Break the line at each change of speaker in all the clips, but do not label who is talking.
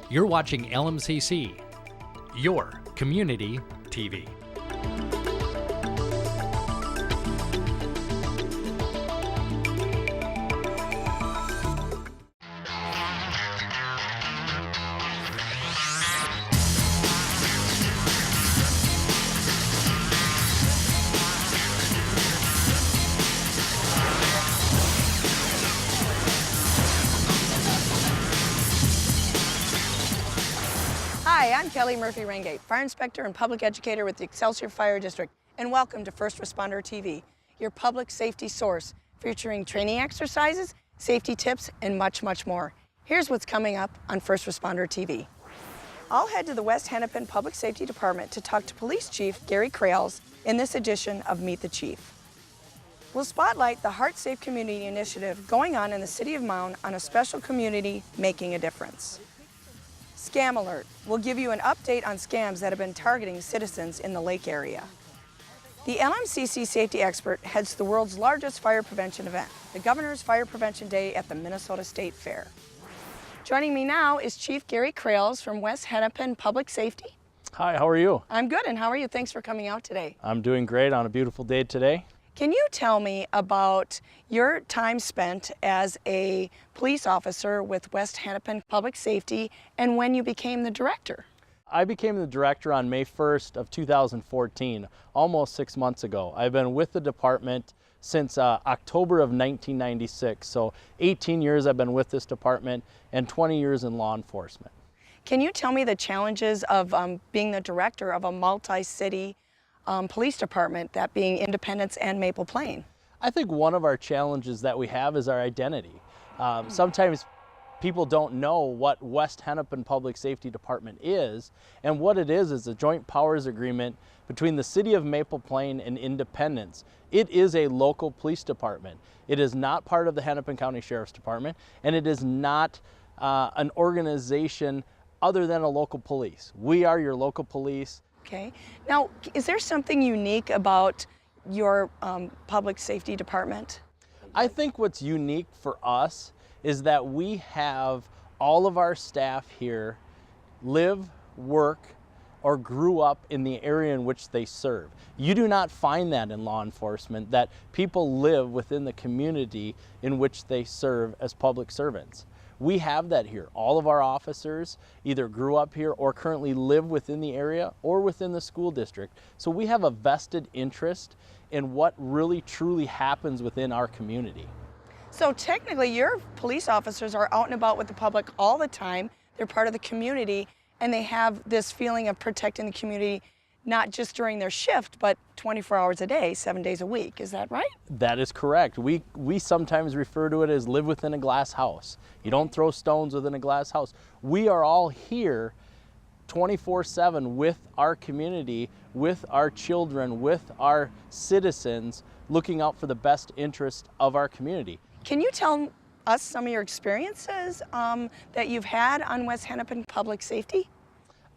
You're watching LMCC, your community TV.
Hi, I'm Kellie Murphy-Ringate, Fire Inspector and Public Educator with the Excelsior Fire District, and welcome to First Responder TV, your public safety source, featuring training exercises, safety tips, and much, much more. Here's what's coming up on First Responder TV. I'll head to the West Hennepin Public Safety Department to talk to Police Chief Gary Kroells in this edition of Meet the Chief. We'll spotlight the Heart Safe Community Initiative going on in the City of Mound on a special community making a difference. Scam Alert will give you an update on scams that have been targeting citizens in the lake area. The LMCC safety expert heads the world's largest fire prevention event, the Governor's Fire Prevention Day at the Minnesota State Fair. Joining me now is Chief Gary Kroells from West Hennepin Public Safety.
Hi, how are you?
I'm good, and how are you? Thanks for coming out today.
I'm doing great on a beautiful day today.
Can you tell me about your time spent as a police officer with West Hennepin Public Safety and when you became the director?
I became the director on May 1st of 2014, almost 6 months ago. I've been with the department since October of 1996, so 18 years I've been with this department and 20 years in law enforcement.
Can you tell me the challenges of being the director of a multi-city police department, that being Independence and Maple Plain?
I think one of our challenges that we have is our identity. Sometimes people don't know what West Hennepin Public Safety Department is, and what it is a joint powers agreement between the City of Maple Plain and Independence. It is a local police department. It is not part of the Hennepin County Sheriff's Department, and it is not an organization other than a local police. We are your local police.
Okay. Now, is there something unique about your public safety department?
I think what's unique for us is that we have all of our staff here live, work, or grew up in the area in which they serve. You do not find that in law enforcement, that people live within the community in which they serve as public servants. We have that here. All of our officers either grew up here or currently live within the area or within the school district. So we have a vested interest in what really truly happens within our community.
So technically your police officers are out and about with the public all the time. They're part of the community and they have this feeling of protecting the community, not just during their shift, but 24 hours a day, 7 days a week. Is that right?
That is correct. We sometimes refer to it as live within a glass house. You don't throw stones within a glass house. We are all here 24/7 with our community, with our children, with our citizens, looking out for the best interest of our community.
Can you tell us some of your experiences that you've had on West Hennepin Public Safety?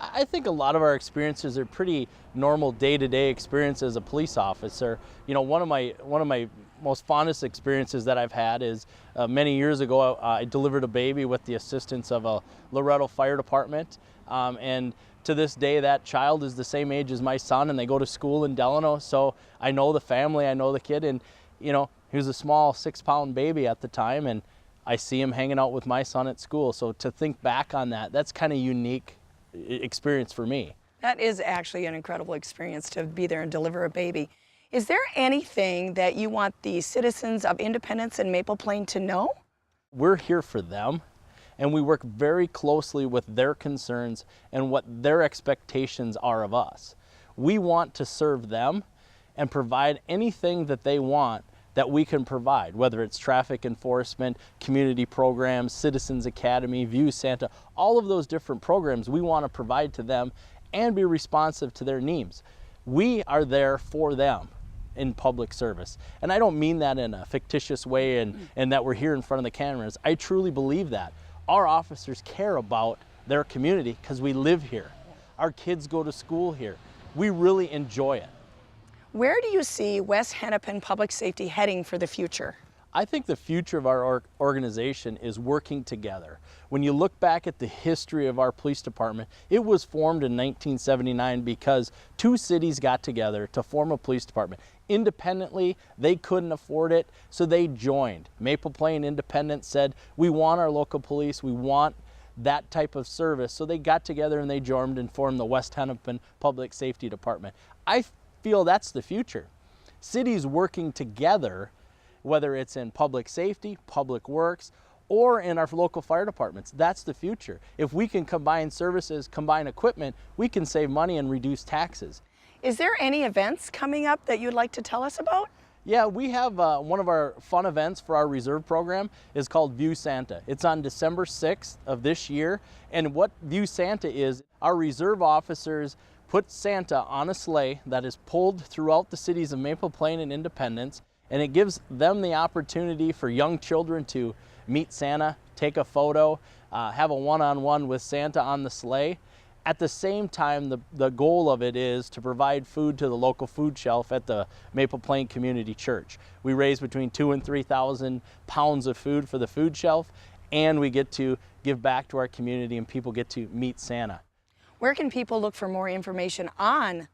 I think a lot of our experiences are pretty normal day-to-day experience as a police officer. You know, one of my most fondest experiences that I've had is many years ago I delivered a baby with the assistance of a Loretto Fire Department, and to this day that child is the same age as my son, and they go to school in Delano, so I know the family, I know the kid, and you know, he was a small 6-pound baby at the time, and I see him hanging out with my son at school. So to think back on that, that's kind of unique experience for me.
That is actually an incredible experience to be there and deliver a baby. Is there anything that you want the citizens of Independence and Maple Plain to know?
We're here for them, and we work very closely with their concerns and what their expectations are of us. We want to serve them and provide anything that they want that we can provide, whether it's traffic enforcement, community programs, Citizens Academy, View Santa, all of those different programs we want to provide to them and be responsive to their needs. We are there for them in public service. And I don't mean that in a fictitious way and that we're here in front of the cameras. I truly believe that. Our officers care about their community because we live here. Our kids go to school here. We really enjoy it.
Where do you see West Hennepin Public Safety heading for the future?
I think the future of our organization is working together. When you look back at the history of our police department, it was formed in 1979 because two cities got together to form a police department. Independently, they couldn't afford it, so they joined. Maple Plain Independent said, we want our local police, we want that type of service, so they got together and they joined and formed the West Hennepin Public Safety Department. I feel that's the future. Cities working together, whether it's in public safety, public works, or in our local fire departments. That's the future. If we can combine services, combine equipment, we can save money and reduce taxes.
Is there any events coming up that you'd like to tell us about?
Yeah, we have one of our fun events for our reserve program is called View Santa. It's on December 6th of this year. And what View Santa is, our reserve officers put Santa on a sleigh that is pulled throughout the cities of Maple Plain and Independence, and it gives them the opportunity for young children to meet Santa, take a photo, have a one-on-one with Santa on the sleigh. At the same time, the goal of it is to provide food to the local food shelf at the Maple Plain Community Church. We raise between 2,000 and 3,000 pounds of food for the food shelf, and we get to give back to our community and people get to meet Santa.
Where can people look for more information on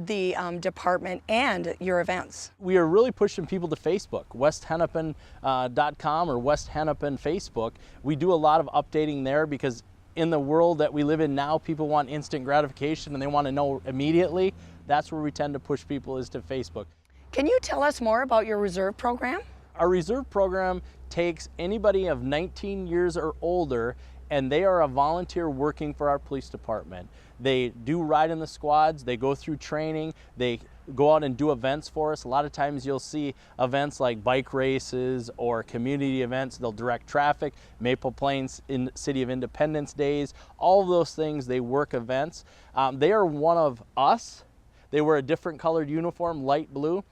the department and your events?
We are really pushing people to Facebook, westhennepin.com or West Hennepin Facebook. We do a lot of updating there because in the world that we live in now, people want instant gratification and they want to know immediately. That's where we tend to push people is to Facebook.
Can you tell us more about your reserve program?
Our reserve program takes anybody of 19 years or older, and they are a volunteer working for our police department. They do ride in the squads, they go through training, they go out and do events for us. A lot of times you'll see events like bike races or community events. They'll direct traffic, Maple Plains in City of Independence Days, all of those things, they work events. They are one of us. They wear a different colored uniform, light blue.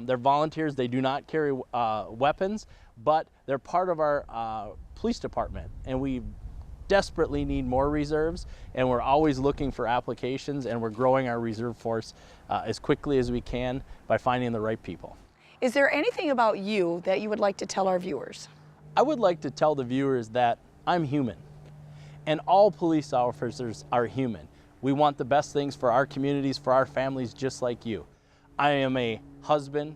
They're volunteers, they do not carry weapons, but they're part of our police department, and we desperately need more reserves, and we're always looking for applications, and we're growing our reserve force as quickly as we can by finding the right people.
Is there anything about you that you would like to tell our viewers?
I would like to tell the viewers that I'm human, and all police officers are human. We want the best things for our communities, for our families, just like you. I am a husband,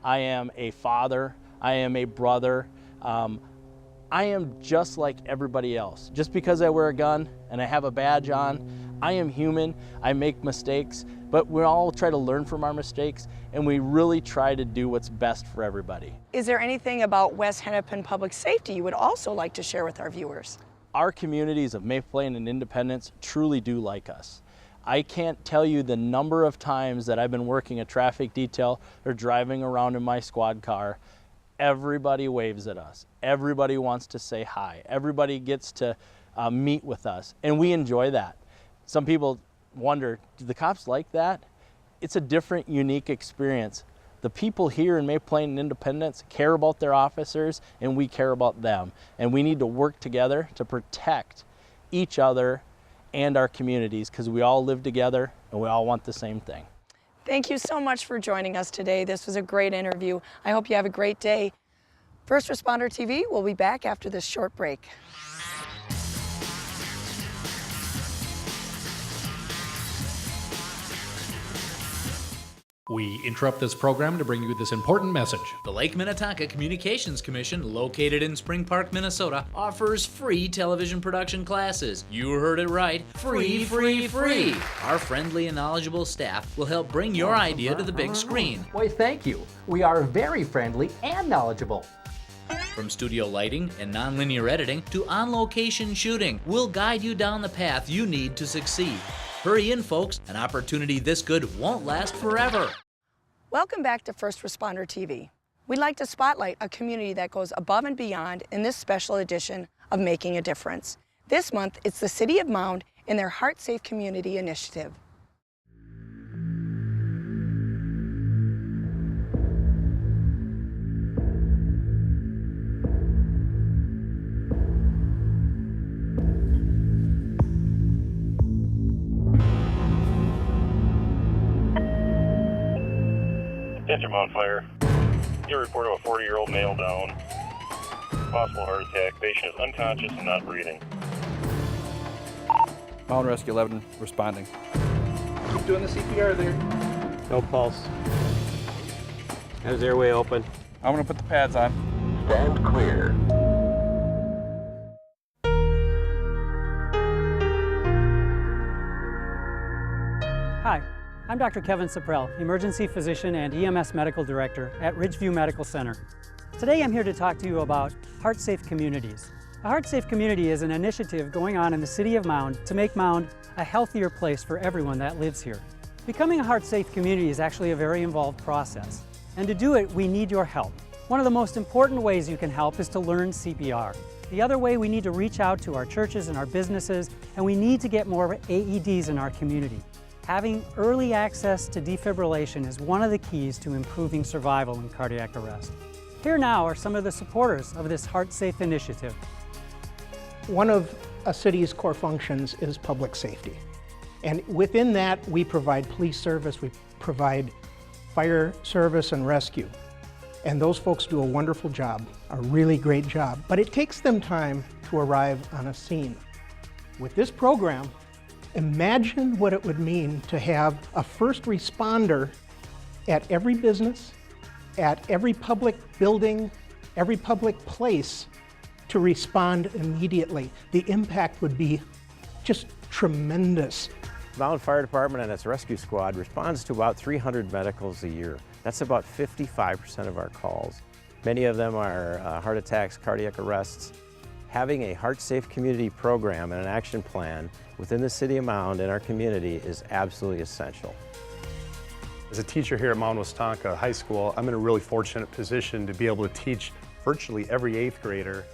I am a father, I am a brother. I am just like everybody else. Just because I wear a gun and I have a badge on, I am human, I make mistakes, but we all try to learn from our mistakes, and we really try to do what's best for everybody.
Is there anything about West Hennepin Public Safety you would also like to share with our viewers?
Our communities of Maple Plain and Independence truly do like us. I can't tell you the number of times that I've been working a traffic detail or driving around in my squad car. Everybody waves at us. Everybody wants to say hi. Everybody gets to meet with us, and we enjoy that. Some people wonder, do the cops like that? It's a different, unique experience. The people here in Maple Plain and Independence care about their officers, and we care about them. And we need to work together to protect each other and our communities, because we all live together and we all want the same thing.
Thank you so much for joining us today. This was a great interview. I hope you have a great day. First Responder TV will be back after this short break.
We interrupt this program to bring you this important message.
The Lake Minnetonka Communications Commission, located in Spring Park, Minnesota, offers free television production classes. You heard it right. Free, free, free. Our friendly and knowledgeable staff will help bring your idea to the big screen.
Why, thank you. We are very friendly and knowledgeable.
From studio lighting and nonlinear editing to on-location shooting, we'll guide you down the path you need to succeed. Hurry in, folks. An opportunity this good won't last forever.
Welcome back to First Responder TV. We'd like to spotlight a community that goes above and beyond in this special edition of Making a Difference. This month, it's the City of Mound in their Heart Safe Community Initiative.
Enter Mount Fire. get a report of a 40-year-old male down. Possible heart attack. Patient is unconscious and not breathing.
Mountain Rescue 11 responding.
Keep doing the CPR there.
No pulse. Has airway open.
I'm gonna put the pads on.
Stand clear.
Hi, I'm Dr. Kevin Saprell, Emergency Physician and EMS Medical Director at Ridgeview Medical Center. Today I'm here to talk to you about Heart-Safe Communities. A Heart-Safe Community is an initiative going on in the City of Mound to make Mound a healthier place for everyone that lives here. Becoming a heart-safe community is actually a very involved process, and to do it we need your help. One of the most important ways you can help is to learn CPR. The other way, we need to reach out to our churches and our businesses, and we need to get more AEDs in our community. Having early access to defibrillation is one of the keys to improving survival in cardiac arrest. Here now are some of the supporters of this Heart-Safe initiative.
One of a city's core functions is public safety. And within that, we provide police service, we provide fire service and rescue. And those folks do a wonderful job, a really great job. But it takes them time to arrive on a scene. With this program, imagine what it would mean to have a first responder at every business, at every public building, every public place to respond immediately. The impact would be just tremendous.
Mound Fire Department and its rescue squad responds to about 300 medicals a year. That's about 55% of our calls. Many of them are heart attacks, cardiac arrests. Having a heart-safe community program and an action plan within the City of Mound and our community is absolutely essential.
As a teacher here at Minnetonka High School, I'm in a really fortunate position to be able to teach virtually every 8th grader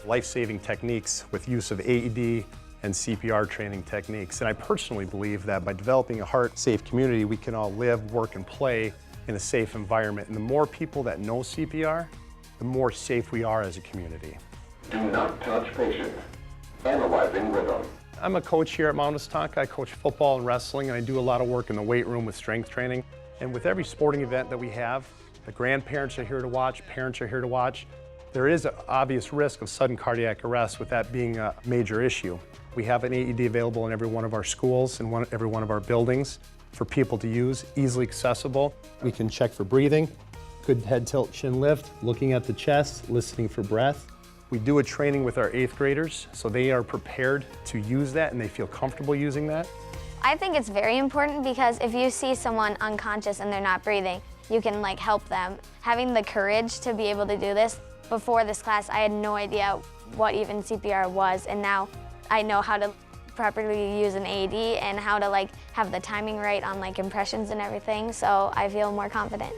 life-saving techniques with use of AED and CPR training techniques. And I personally believe that by developing a heart-safe community, we can all live, work, and play in a safe environment. And the more people that know CPR, the more safe we are as a community.
Do not touch patient. Analyzing rhythm.
I'm a coach here at Minnetonka. I coach football and wrestling, and I do a lot of work in the weight room with strength training. And with every sporting event that we have, the grandparents are here to watch, parents are here to watch. There is an obvious risk of sudden cardiac arrest, with that being a major issue. We have an AED available in every one of our schools and every one of our buildings for people to use, easily accessible. We can check for breathing, good head tilt, chin lift, looking at the chest, listening for breath. We do a training with our 8th graders, so they are prepared to use that and they feel comfortable using that.
I think it's very important because if you see someone unconscious and they're not breathing, you can help them. Having the courage to be able to do this. Before this class, I had no idea what even CPR was, and now I know how to properly use an AED and how to have the timing right on impressions and everything, so I feel more confident.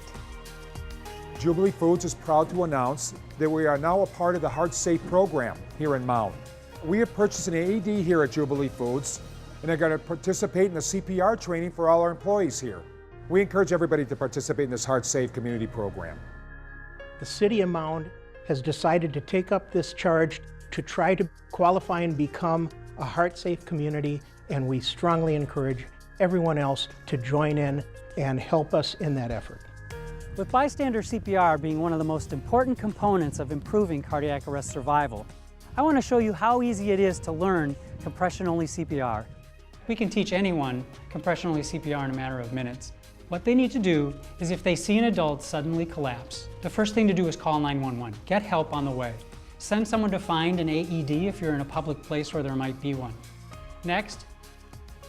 Jubilee Foods is proud to announce that we are now a part of the Heart Safe program here in Mound. We have purchased an AED here at Jubilee Foods and are going to participate in the CPR training for all our employees here. We encourage everybody to participate in this Heart Safe community program.
The City of Mound has decided to take up this charge to try to qualify and become a heart-safe community, and we strongly encourage everyone else to join in and help us in that effort.
With bystander CPR being one of the most important components of improving cardiac arrest survival, I want to show you how easy it is to learn compression-only CPR. We can teach anyone compression-only CPR in a matter of minutes. What they need to do is, if they see an adult suddenly collapse, the first thing to do is call 911. Get help on the way. Send someone to find an AED if you're in a public place where there might be one. Next,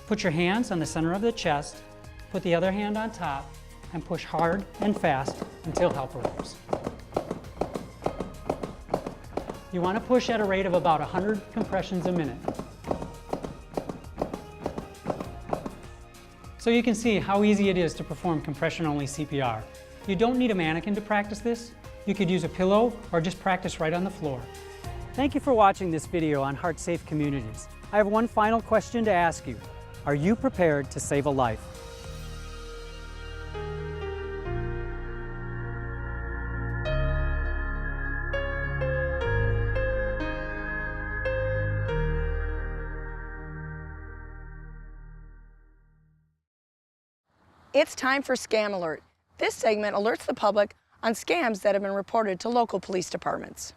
put your hands on the center of the chest, put the other hand on top, and push hard and fast until help arrives. You want to push at a rate of about 100 compressions a minute. So you can see how easy it is to perform compression-only CPR. You don't need a mannequin to practice this. You could use a pillow or just practice right on the floor. Thank you for watching this video on heart-safe communities. I have one final question to ask you. Are you prepared to save a life?
It's time for Scam Alert. This segment alerts the public on scams that have been reported to local police departments.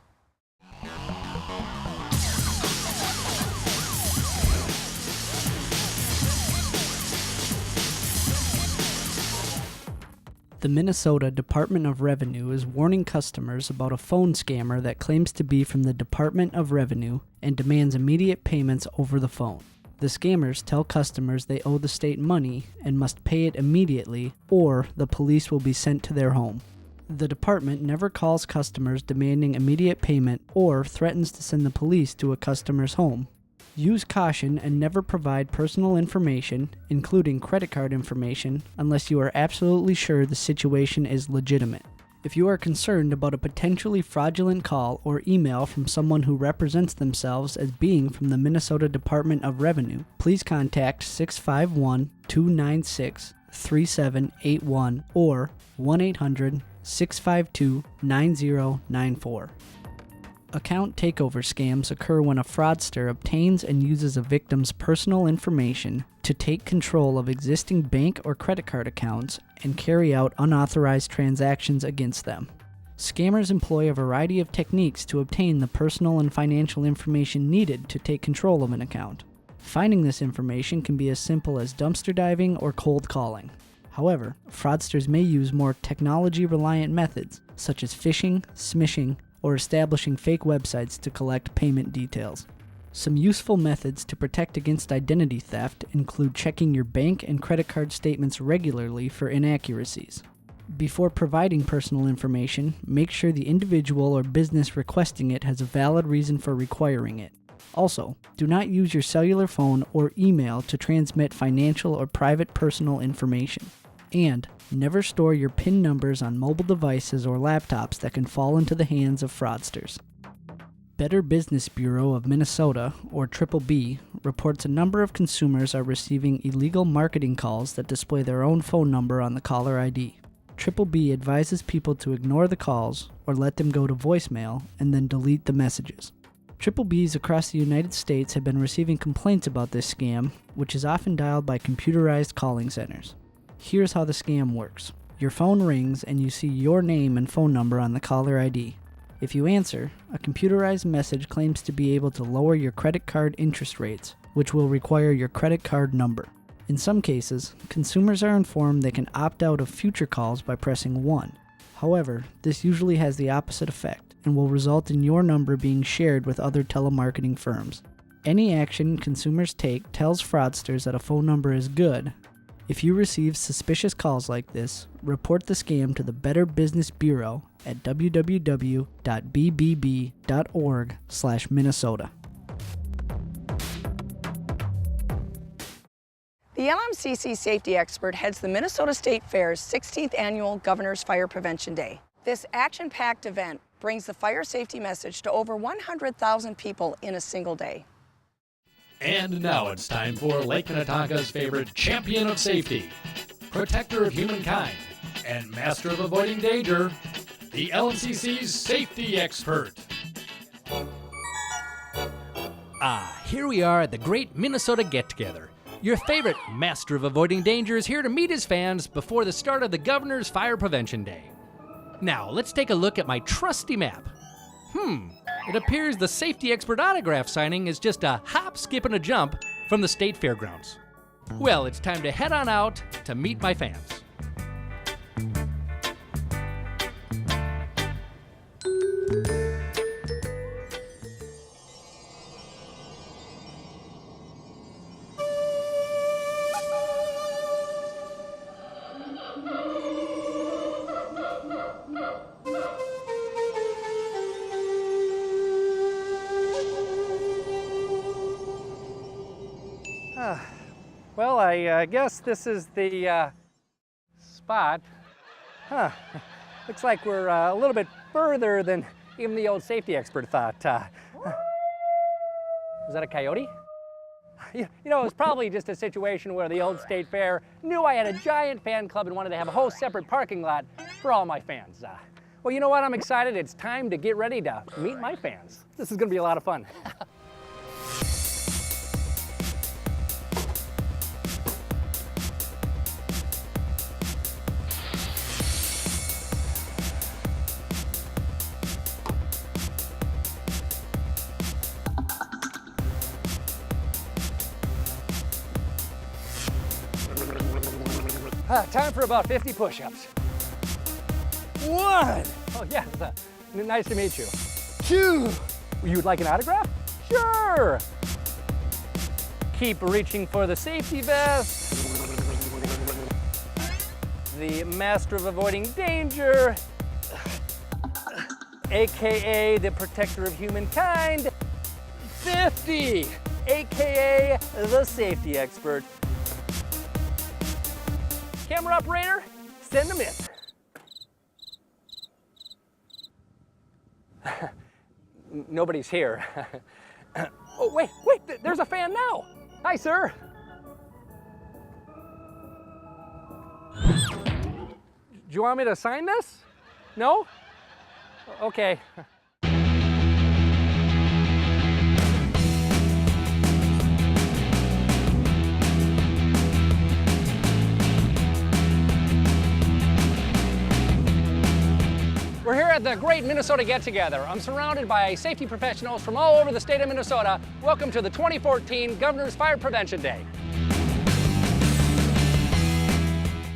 The Minnesota Department of Revenue is warning customers about a phone scammer that claims to be from the Department of Revenue and demands immediate payments over the phone. The scammers tell customers they owe the state money and must pay it immediately, or the police will be sent to their home. The department never calls customers demanding immediate payment or threatens to send the police to a customer's home. Use caution and never provide personal information, including credit card information, unless you are absolutely sure the situation is legitimate. If you are concerned about a potentially fraudulent call or email from someone who represents themselves as being from the Minnesota Department of Revenue, please contact 651-296-3781 or 1-800-652-9094. Account takeover scams occur when a fraudster obtains and uses a victim's personal information to take control of existing bank or credit card accounts and carry out unauthorized transactions against them. Scammers employ a variety of techniques to obtain the personal and financial information needed to take control of an account. Finding this information can be as simple as dumpster diving or cold calling. However, fraudsters may use more technology-reliant methods, such as phishing, smishing, or establishing fake websites to collect payment details. Some useful methods to protect against identity theft include checking your bank and credit card statements regularly for inaccuracies. Before providing personal information, make sure the individual or business requesting it has a valid reason for requiring it. Also, do not use your cellular phone or email to transmit financial or private personal information. And never store your PIN numbers on mobile devices or laptops that can fall into the hands of fraudsters. Better Business Bureau of Minnesota, or BBB, reports a number of consumers are receiving illegal marketing calls that display their own phone number on the caller ID. BBB advises people to ignore the calls or let them go to voicemail and then delete the messages. BBBs across the United States have been receiving complaints about this scam, which is often dialed by computerized calling centers. Here's how the scam works. Your phone rings and you see your name and phone number on the caller ID. If you answer, a computerized message claims to be able to lower your credit card interest rates, which will require your credit card number. In some cases, consumers are informed they can opt out of future calls by pressing 1. However, this usually has the opposite effect and will result in your number being shared with other telemarketing firms. Any action consumers take tells fraudsters that a phone number is good. If you receive suspicious calls like this, report the scam to the Better Business Bureau at www.bbb.org/Minnesota.
The LMCC safety expert heads the Minnesota State Fair's 16th annual Governor's Fire Prevention Day. This action-packed event brings the fire safety message to over 100,000 people in a single day.
And now it's time for Lake Minnetonka's favorite champion of safety, protector of humankind, and master of avoiding danger, the LMCC's safety expert.
Here we are at the Great Minnesota Get-Together. Your favorite master of avoiding danger is here to meet his fans before the start of the Governor's Fire Prevention Day. Now, let's take a look at my trusty map. It appears the safety expert autograph signing is just a hop, skip, and a jump from the state fairgrounds. Well, it's time to head on out to meet my fans.
Well, I guess this is the spot. Looks like we're a little bit further than even the old safety expert thought. Was that a coyote? You know, it was probably just a situation where the old state fair knew I had a giant fan club and wanted to have a whole separate parking lot for all my fans. Well, you know what? I'm excited. It's time to get ready to meet my fans. This is going to be a lot of fun. Time for about 50 push-ups. 1. Oh yeah, nice to meet you. 2. You'd like an autograph? Sure. Keep reaching for the safety vest. The master of avoiding danger, AKA the protector of humankind. 50, AKA the safety expert. Camera operator, send them in. Nobody's here. Oh, wait, there's a fan now. Hi, sir. Do you want me to sign this? No? Okay. We're here at the Great Minnesota Get-Together. I'm surrounded by safety professionals from all over the state of Minnesota. Welcome to the 2014 Governor's Fire Prevention Day.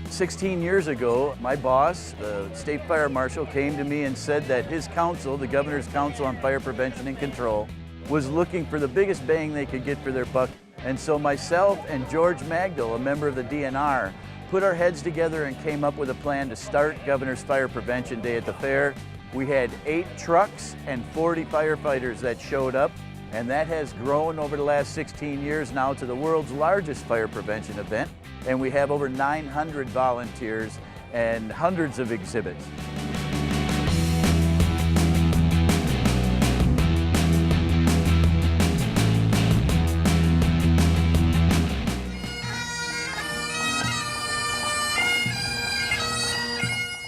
16 years ago, my boss, the state fire marshal, came to me and said that his council, the Governor's Council on Fire Prevention and Control, was looking for the biggest bang they could get for their buck. And so myself and George Magdal, a member of the DNR, put our heads together and came up with a plan to start Governor's Fire Prevention Day at the fair. We had 8 trucks and 40 firefighters that showed up, and that has grown over the last 16 years now to the world's largest fire prevention event. And we have over 900 volunteers and hundreds of exhibits.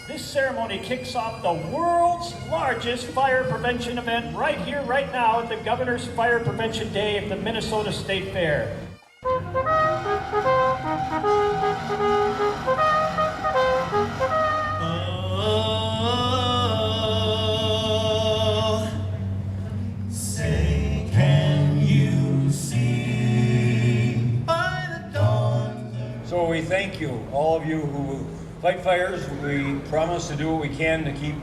This ceremony kicks off the world's largest fire prevention event right here, right now at the Governor's Fire Prevention Day of the Minnesota State Fair.
Say, can you see by the dawn's
So we thank you, all of you who fight fires. We promise to do what we can to keep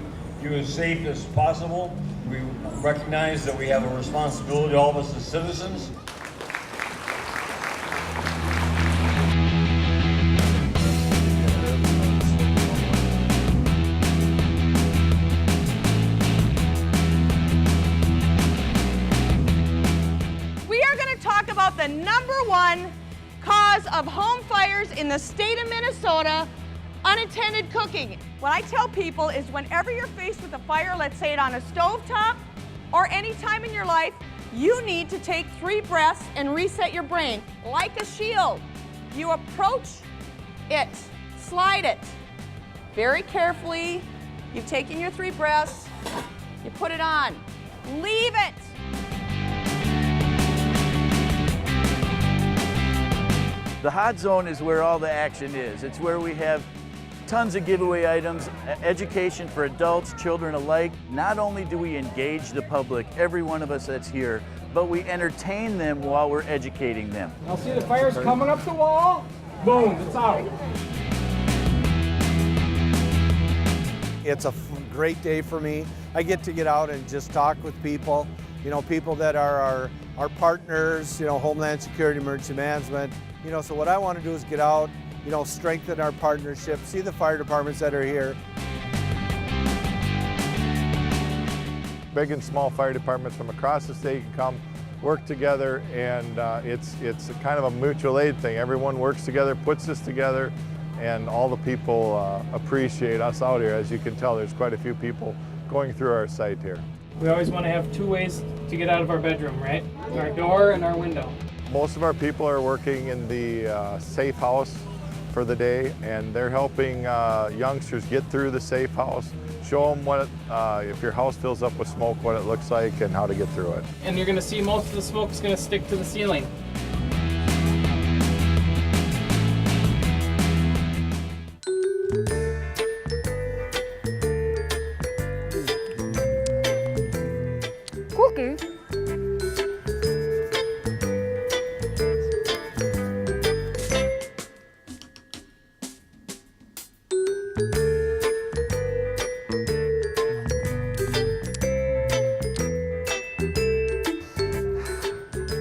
you as safe as possible. We recognize that we have a responsibility, all of us as citizens.
We are going to talk about the #1 cause of home fires in the state of Minnesota: unattended cooking. What I tell people is whenever you're faced with a fire, let's say it on a stovetop or any time in your life, you need to take 3 breaths and reset your brain. Like a shield, you approach it, slide it very carefully. You've taken your 3 breaths, you put it on, leave it.
The hot zone is where all the action is. It's where we have tons of giveaway items, education for adults, children alike. Not only do we engage the public, every one of us that's here, but we entertain them while we're educating them.
I'll see the fire's coming up the wall. Boom, it's out.
It's a great day for me. I get to get out and just talk with people, people that are our partners, Homeland Security, Emergency Management. So what I want to do is get out, strengthen our partnership, see the fire departments that are here.
Big and small fire departments from across the state can come work together, and it's kind of a mutual aid thing. Everyone works together, puts this together, and all the people appreciate us out here. As you can tell, there's quite a few people going through our site here.
We always want to have 2 ways to get out of our bedroom, right? Our door and our window.
Most of our people are working in the safe house for the day, and they're helping youngsters get through the safe house, show them what, if your house fills up with smoke, what it looks like and how to get through it.
And you're going to see most of the smoke is going to stick to the ceiling.
Cookie.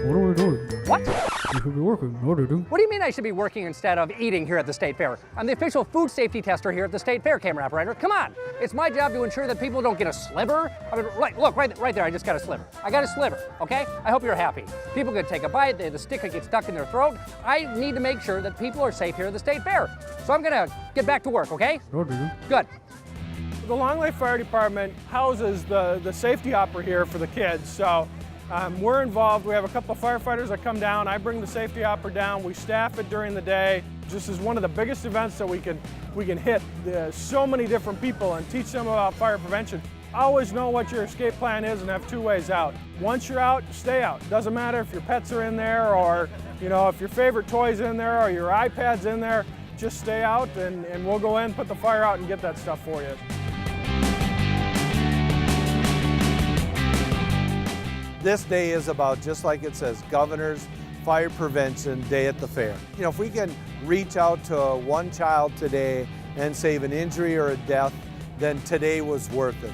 What are we doing?
What?
You should be working. What are you doing?
What do you mean I should be working instead of eating here at the State Fair? I'm the official food safety tester here at the State Fair, camera operator. Come on. It's my job to ensure that people don't get a sliver. I mean, look, right there, I just got a sliver. I got a sliver, okay? I hope you're happy. People could take a bite, the stick could get stuck in their throat. I need to make sure that people are safe here at the State Fair. So I'm gonna get back to work, okay?
What are you doing?
Good.
The Long Lake Fire Department houses the safety opera here for the kids. So we're involved. We have a couple of firefighters that come down. I bring the safety opera down. We staff it during the day. This is one of the biggest events that we can hit so many different people and teach them about fire prevention. Always know what your escape plan is and have two ways out. Once you're out, stay out. Doesn't matter if your pets are in there or if your favorite toy's in there or your iPad's in there, just stay out and we'll go in, put the fire out and get that stuff for you.
This day is about, just like it says, Governor's Fire Prevention Day at the fair. If we can reach out to one child today and save an injury or a death, then today was worth it.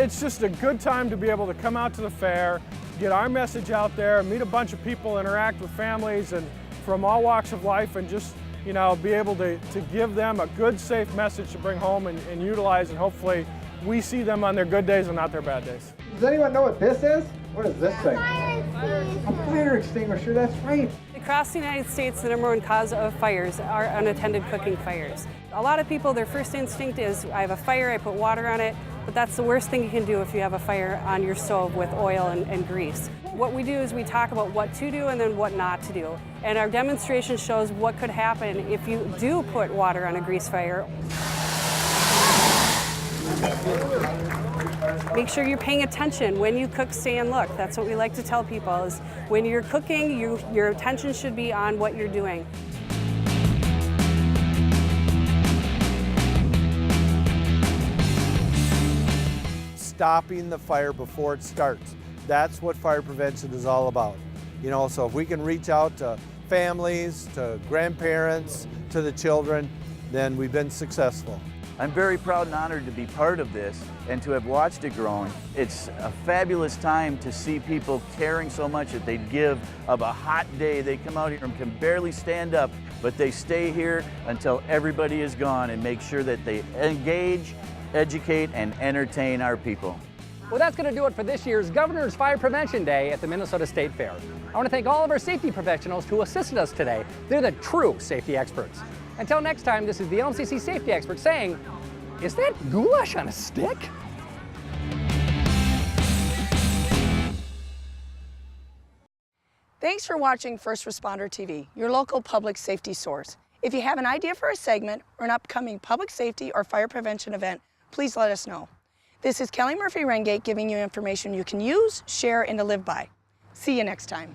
It's just a good time to be able to come out to the fair, get our message out there, meet a bunch of people, interact with families and from all walks of life, and just be able to give them a good, safe message to bring home and utilize, and hopefully we see them on their good days and not their bad days.
Does anyone know what this is? What is this thing? A fire extinguisher, that's right.
Across the United States, the #1 cause of fires are unattended cooking fires. A lot of people, their first instinct is, I have a fire, I put water on it, but that's the worst thing you can do if you have a fire on your stove with oil and grease. What we do is we talk about what to do and then what not to do. And our demonstration shows what could happen if you do put water on a grease fire. Make sure you're paying attention. When you cook, stay and look. That's what we like to tell people, is when you're cooking, your attention should be on what you're doing.
Stopping the fire before it starts. That's what fire prevention is all about. So if we can reach out to families, to grandparents, to the children, then we've been successful.
I'm very proud and honored to be part of this and to have watched it grow. It's a fabulous time to see people caring so much that they'd give of a hot day. They come out here and can barely stand up, but they stay here until everybody is gone and make sure that they engage, educate, and entertain our people.
Well, that's going to do it for this year's Governor's Fire Prevention Day at the Minnesota State Fair. I want to thank all of our safety professionals who assisted us today. They're the true safety experts. Until next time, this is the LMCC safety expert saying, is that goulash on a stick?
Thanks for watching First Responder TV, your local public safety source. If you have an idea for a segment or an upcoming public safety or fire prevention event, please let us know. This is Kellie Murphy-Ringate giving you information you can use, share, and to live by. See you next time.